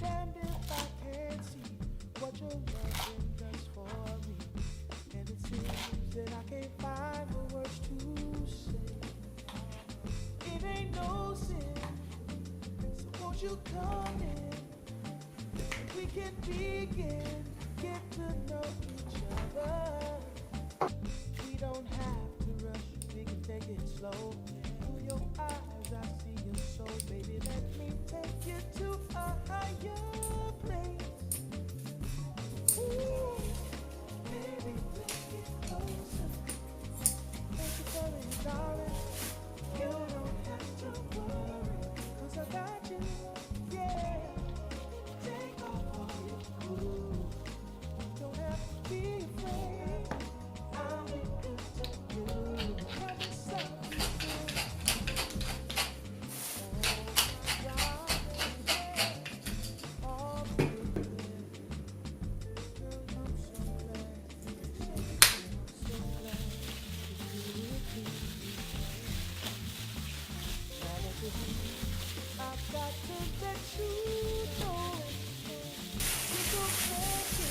damned if I can't see what your loving does for me. And it seems that I can't find the words to say. It ain't no sin, so won't you come in? We can begin, get to know each other. We don't have to rush, we can take it slow. Through your eyes, I see your soul. Baby, let me take you to a higher place. Ooh, baby, take it closer. Thank you for it, darling. You don't have to worry, 'cause I got you, yeah. Take off all your clothes. Don't have to be afraid. I'll be good to you. Promise I'll be good. Oh, my God, baby. All good. Girl, I'm so glad. I'm so glad that you with me. Glad that you're here. I've got to let you know it's okay.